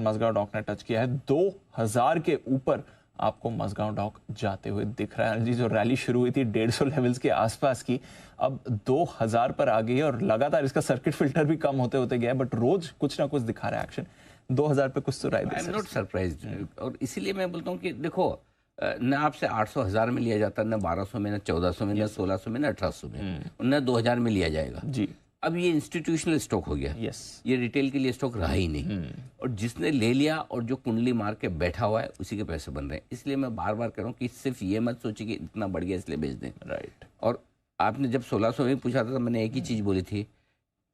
Majhgaon dock ने touch किया है। 2000 के ऊपर आपको मझगांव डॉक जाते हुए दिख रहा है जी। जो रैली शुरू हुई थी 150 लेवल्स के आसपास की, अब 2000 पर आ गई है और लगातार इसका सर्किट फिल्टर भी कम होते होते गया है, बट रोज कुछ ना कुछ दिखा रहा है एक्शन। 2000 पे कुछ तो राय दे। आई एम नॉट सरप्राइज्ड, और इसीलिए मैं बोलता हूँ कि देखो, न आपसे 800 1000 में लिया जाता, न 1200 में, न 1400 में, न 1600 में, न 1800 में, न 2000 में लिया जाएगा जी। अब ये इंस्टीट्यूशनल स्टॉक हो गया। ये रिटेल के लिए स्टॉक रहा ही नहीं, और जिसने ले लिया और जो कुंडली मार के बैठा हुआ है उसी के पैसे बन रहे हैं। इसलिए मैं बार बार कह रहा हूँ कि सिर्फ ये मत सोचिए कि इतना बढ़ गया इसलिए बेच दें। राइट। और आपने जब 1600 में पूछा था तो मैंने एक ही चीज़ बोली थी,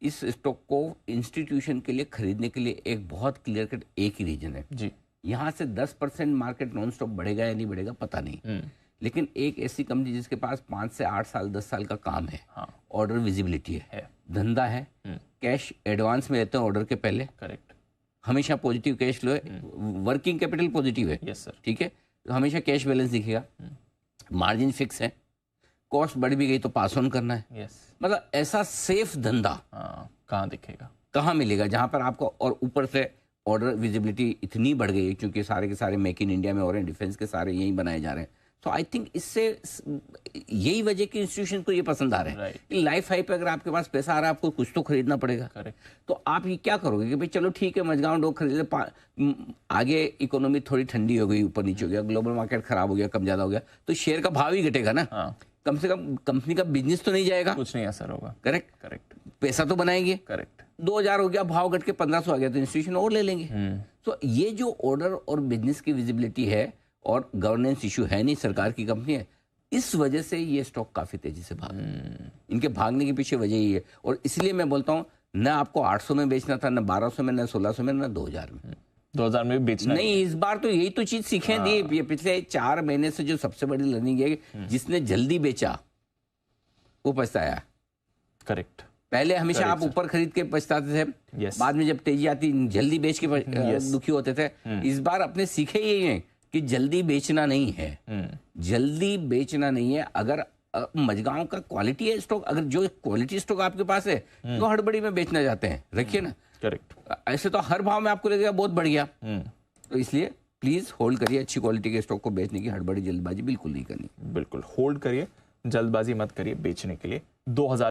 इस स्टॉक को इंस्टीट्यूशन के लिए खरीदने के लिए एक बहुत क्लियर कट एक ही रीजन है जी। यहाँ से 10% मार्केट नॉन स्टॉप बढ़ेगा या नहीं बढ़ेगा पता नहीं, लेकिन एक ऐसी कंपनी जिसके पास 5 से 8 साल 10 साल का काम है, ऑर्डर विजिबिलिटी है, धंधा है, कैश एडवांस में लेते हैं ऑर्डर के पहले, करेक्ट, हमेशा पॉजिटिव कैश फ्लो है, वर्किंग कैपिटल पॉजिटिव है, यस सर, ठीक है, तो हमेशा कैश बैलेंस दिखेगा, मार्जिन फिक्स है, कॉस्ट बढ़ भी गई तो पास ऑन करना है, यस। मतलब ऐसा सेफ धंधा कहाँ दिखेगा, कहाँ मिलेगा जहां पर आपको, और ऊपर से ऑर्डर विजिबिलिटी इतनी बढ़ गई है क्योंकि सारे के सारे मेक इन इंडिया में हो रहे हैं, डिफेंस के सारे यही बनाए जा रहे हैं। तो आई थिंक इससे यही वजह की इंस्टीट्यूशन को ये पसंद आ रहा है कि लाइफ हाई पे अगर आपके पास पैसा आ रहा है आपको कुछ तो खरीदना पड़ेगा। तो आप ये क्या करोगे कि भाई चलो ठीक है मझगांव डॉक खरीद ले, आगे इकोनॉमी थोड़ी ठंडी हो गई, ऊपर नीचे हो गया, ग्लोबल मार्केट खराब हो गया, कम ज्यादा हो गया, तो शेयर का भाव ही घटेगा ना, कम से कम कंपनी का बिजनेस तो नहीं जाएगा, कुछ नहीं असर होगा। करेक्ट, करेक्ट, पैसा तो बनाएंगे। करेक्ट, 2000 हो गया, भाव घट के 1500 आ गया तो इंस्टीट्यूशन और ले लेंगे। तो ये जो ऑर्डर और बिजनेस की विजिबिलिटी है और गवर्नेंस इशू है नहीं, सरकार की कंपनी है, इस वजह से ये स्टॉक काफी तेजी से भागा। इनके भागने के पीछे वजह ही है, और इसलिए मैं बोलता हूँ न आपको 800 में बेचना था, न 1200 में, न 1600 में, न 2000 में। 2000 में भी बेचना नहीं, इस बार तो यही तो चीज सीखें दी। ये पिछले 4 महीने से जो सबसे बड़ी लर्निंग है, जिसने जल्दी बेचा वो पछताया। करेक्ट, पहले हमेशा आप ऊपर खरीद के पछताते थे, बाद में जब तेजी आती जल्दी बेच के दुखी होते थे। इस बार अपने सीखे यही हैं कि जल्दी बेचना नहीं है, जल्दी बेचना नहीं है। अगर मझगांव का क्वालिटी है स्टॉक, अगर जो क्वालिटी स्टॉक आपके पास है तो हड़बड़ी में बेचना चाहते हैं, रखिए ना। करेक्ट, ऐसे तो हर भाव में आपको लगेगा बहुत बढ़ गया, तो इसलिए प्लीज होल्ड करिए। अच्छी क्वालिटी के स्टॉक को बेचने की हड़बड़ी जल्दबाजी बिल्कुल नहीं करनी। बिल्कुल होल्ड करिए, जल्दबाजी मत करिए बेचने के लिए। 2000